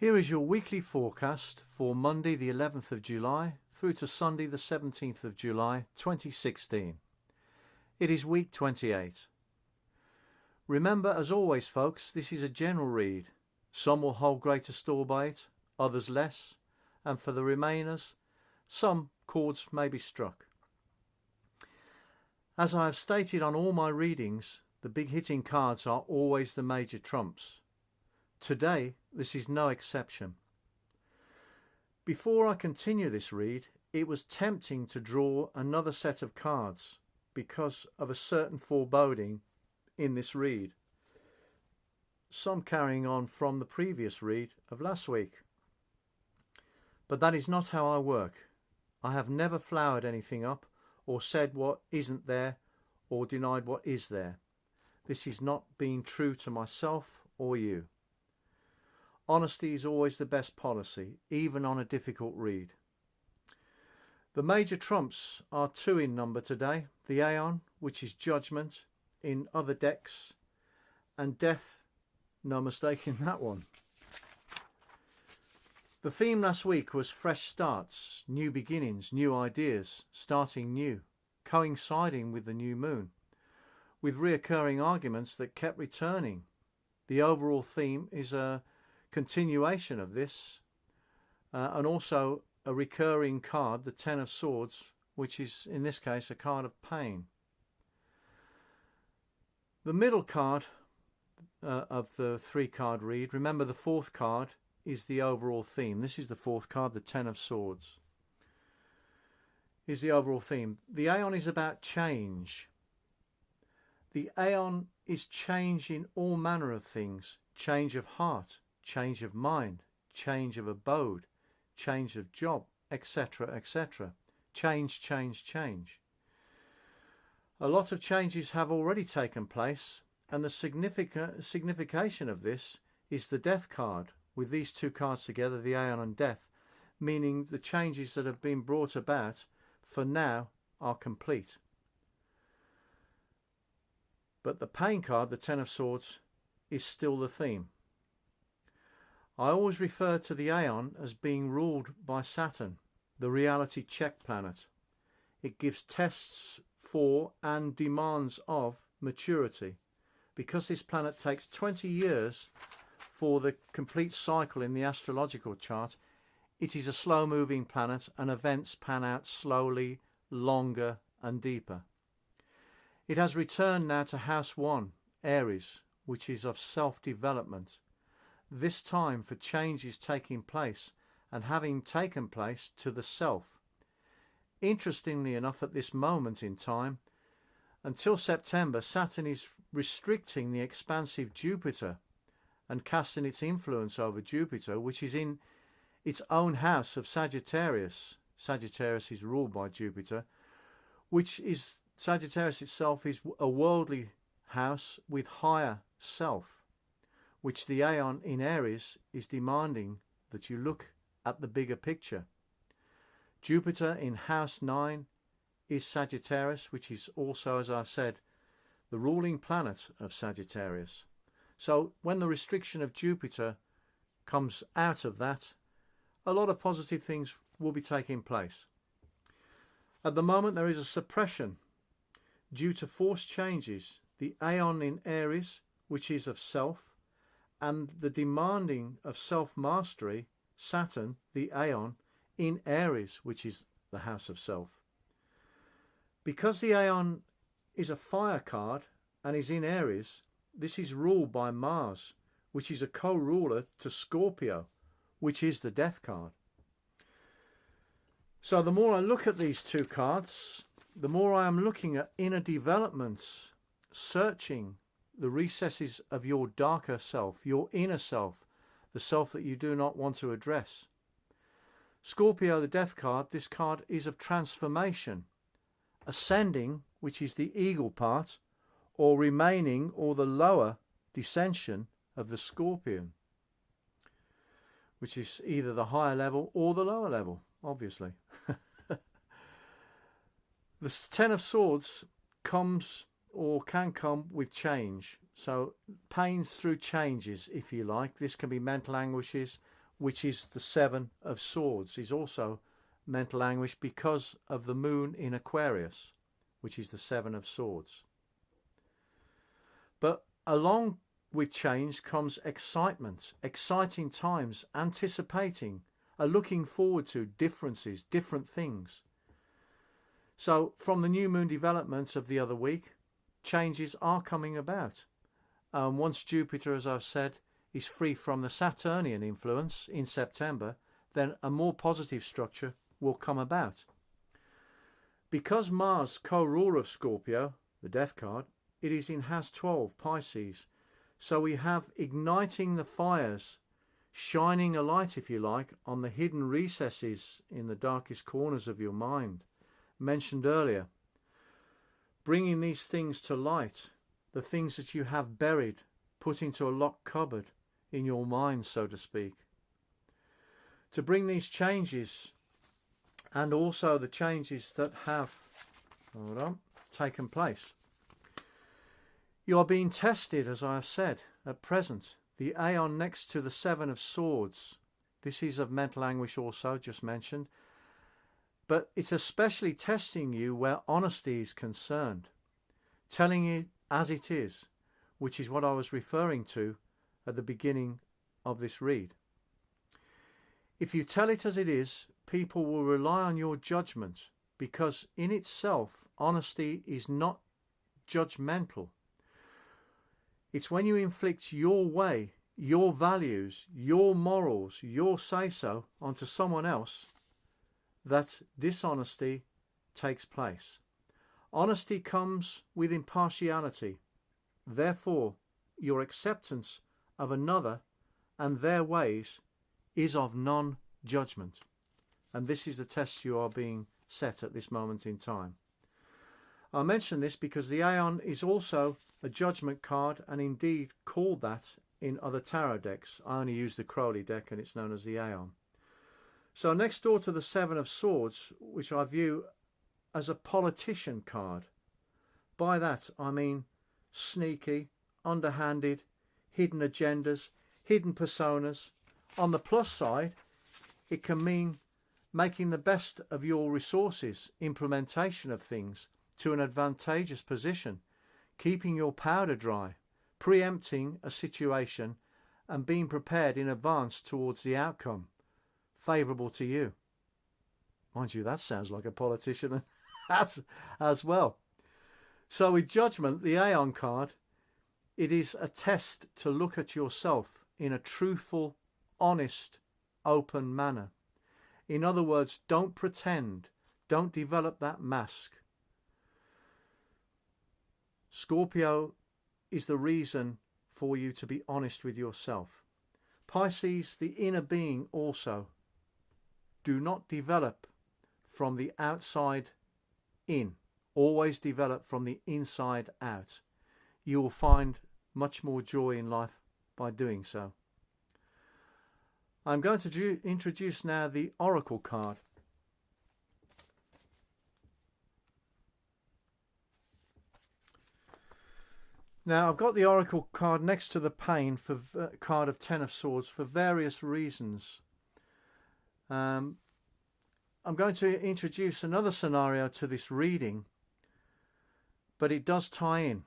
Here is your weekly forecast for Monday the 11th of July through to Sunday the 17th of July 2016. It is week 28. Remember, as always folks, this is a general read. Some will hold greater store by it, others less, and for the remainers, some chords may be struck. As I have stated on all my readings, the big hitting cards are always the major trumps. Today, this is no exception. Before I continue this read, it was tempting to draw another set of cards because of a certain foreboding in this read, some carrying on from the previous read of last week. But that is not how I work. I have never flowered anything up or said what isn't there or denied what is there. This is not being true to myself or you. Honesty is always the best policy, even on a difficult read. The major trumps are 2 in number today. The Aeon, which is Judgment in other decks, and Death, no mistake in that one. The theme last week was fresh starts, new beginnings, new ideas, starting new, coinciding with the new moon, with reoccurring arguments that kept returning. The overall theme is a continuation of this, and also a recurring card, the Ten of Swords, which is in this case a card of pain. The middle card of the 3-card read, remember the 4th card is the overall theme. This is the 4th card, the Ten of Swords, is the overall theme. The Aeon is about change. The Aeon is change in all manner of things. Change of heart, change of mind, change of abode, change of job, etc., etc. Change, change, change. A lot of changes have already taken place, and the signification of this is the Death card, with these 2 cards together, the Aeon and Death, meaning the changes that have been brought about for now are complete. But the pain card, the Ten of Swords, is still the theme. I always refer to the Aeon as being ruled by Saturn, the reality check planet. It gives tests for and demands of maturity. Because this planet takes 20 years for the complete cycle in the astrological chart, it is a slow-moving planet and events pan out slowly, longer and deeper. It has returned now to House 1, Aries, which is of self-development. This time for changes taking place and having taken place to the self. Interestingly enough, at this moment in time, until September, Saturn is restricting the expansive Jupiter and casting its influence over Jupiter, which is in its own house of Sagittarius. Sagittarius is ruled by Jupiter, which is, Sagittarius itself is a worldly house with higher self, which the Aeon in Aries is demanding that you look at the bigger picture. Jupiter in House 9 is Sagittarius, which is also, as I've said, the ruling planet of Sagittarius. So when the restriction of Jupiter comes out of that, a lot of positive things will be taking place. At the moment there is a suppression due to forced changes. The Aeon in Aries, which is of self, and the demanding of self-mastery, Saturn, the Aeon, in Aries, which is the house of self. Because the Aeon is a fire card and is in Aries, this is ruled by Mars, which is a co-ruler to Scorpio, which is the Death card. So the more I look at these 2 cards, the more I am looking at inner developments, searching the recesses of your darker self, your inner self, the self that you do not want to address. Scorpio, the Death card, this card is of transformation, ascending, which is the eagle part, or remaining, or the lower descension of the Scorpion, which is either the higher level or the lower level, obviously. The Ten of Swords comes or can come with change. So pains through changes, if you like. This can be mental anguishes, which is the Seven of Swords, is also mental anguish because of the moon in Aquarius, which is the Seven of Swords. But along with change comes excitement, exciting times, anticipating, looking forward to differences, different things. So from the new moon developments of the other week, changes are coming about. Once Jupiter, as I've said, is free from the Saturnian influence in September, then a more positive structure will come about. Because Mars, co-ruler of Scorpio, the death card, it is in house 12, Pisces. So we have igniting the fires, shining a light, if you like, on the hidden recesses in the darkest corners of your mind, mentioned earlier. Bringing these things to light, the things that you have buried, put into a locked cupboard in your mind, so to speak. To bring these changes, and also the changes that have taken place. You are being tested, as I have said, at present. The Aeon next to the Seven of Swords. This is of mental anguish also, just mentioned. But it's especially testing you where honesty is concerned. Telling you as it is, which is what I was referring to at the beginning of this read. If you tell it as it is, people will rely on your judgment, because in itself, honesty is not judgmental. It's when you inflict your way, your values, your morals, your say-so onto someone else that dishonesty takes place. Honesty comes with impartiality. Therefore, your acceptance of another and their ways is of non-judgment. And this is the test you are being set at this moment in time. I mention this because the Aeon is also a judgment card, and indeed called that in other tarot decks. I only use the Crowley deck and it's known as the Aeon. So next door to the Seven of Swords, which I view as a politician card. By that I mean sneaky, underhanded, hidden agendas, hidden personas. On the plus side, it can mean making the best of your resources, implementation of things to an advantageous position, keeping your powder dry, preempting a situation and being prepared in advance towards the outcome favourable to you. Mind you, that sounds like a politician as well. So with judgment, the Aeon card, it is a test to look at yourself in a truthful, honest, open manner. In other words, don't pretend, don't develop that mask. Scorpio is the reason for you to be honest with yourself. Pisces, the inner being also. Do not develop from the outside in. Always develop from the inside out. You will find much more joy in life by doing so. I'm going to introduce now the Oracle card. Now I've got the Oracle card next to the Pain for card of Ten of Swords for various reasons. I'm going to introduce another scenario to this reading, but it does tie in.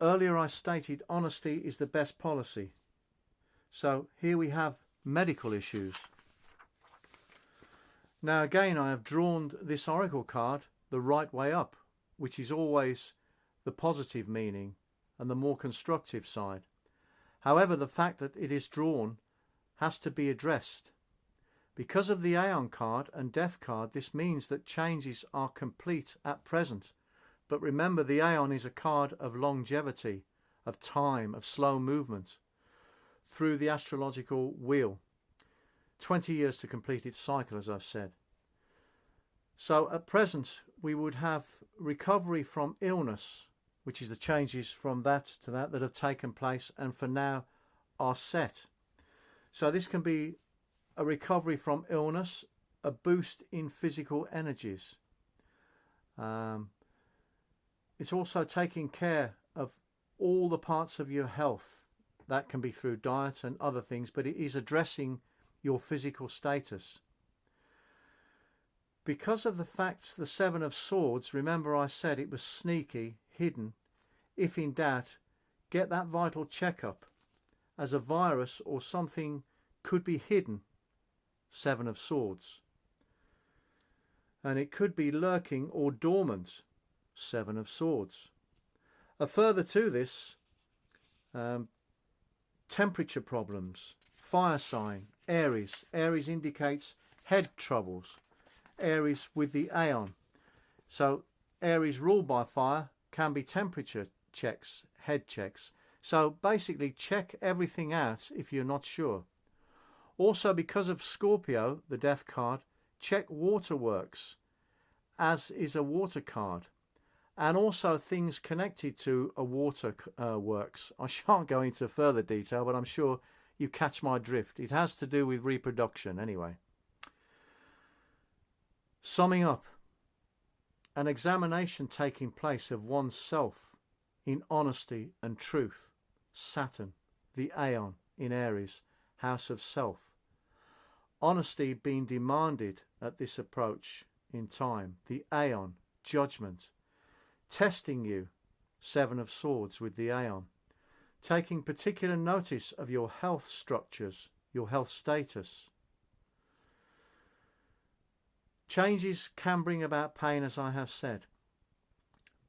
Earlier I stated honesty is the best policy. So here we have medical issues. Now again, I have drawn this Oracle card the right way up, which is always the positive meaning and the more constructive side. However, the fact that it is drawn has to be addressed. Because of the Aeon card and Death card, this means that changes are complete at present. But remember, the Aeon is a card of longevity, of time, of slow movement through the astrological wheel. 20 years to complete its cycle, as I've said. So at present, we would have recovery from illness, which is the changes from that to that have taken place and for now are set. So this can be a recovery from illness, a boost in physical energies. It's also taking care of all the parts of your health That can be through diet and other things, but it is addressing your physical status. Because of the fact the Seven of Swords, remember I said it was sneaky, hidden. If in doubt, get that vital checkup, as a virus or something could be hidden. Seven of Swords. And it could be lurking or dormant. Seven of Swords. Further to this, temperature problems, fire sign, Aries. Aries indicates head troubles. Aries with the Aeon. So Aries ruled by fire can be temperature checks, head checks. So basically check everything out if you're not sure. Also, because of Scorpio, the death card, check waterworks, as is a water card. And also things connected to a water works. I shan't go into further detail, but I'm sure you catch my drift. It has to do with reproduction anyway. Summing up, an examination taking place of oneself in honesty and truth. Saturn, the Aeon in Aries, house of self. Honesty being demanded at this approach in time. The Aeon, judgment. Testing you, Seven of Swords with the Aeon. Taking particular notice of your health structures, your health status. Changes can bring about pain, as I have said.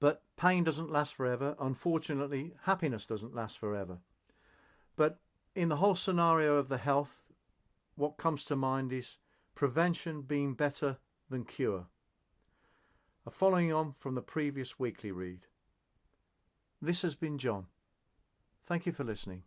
But pain doesn't last forever. Unfortunately, happiness doesn't last forever. But in the whole scenario of the health, what comes to mind is prevention being better than cure. Following on from the previous weekly read. This has been John. Thank you for listening.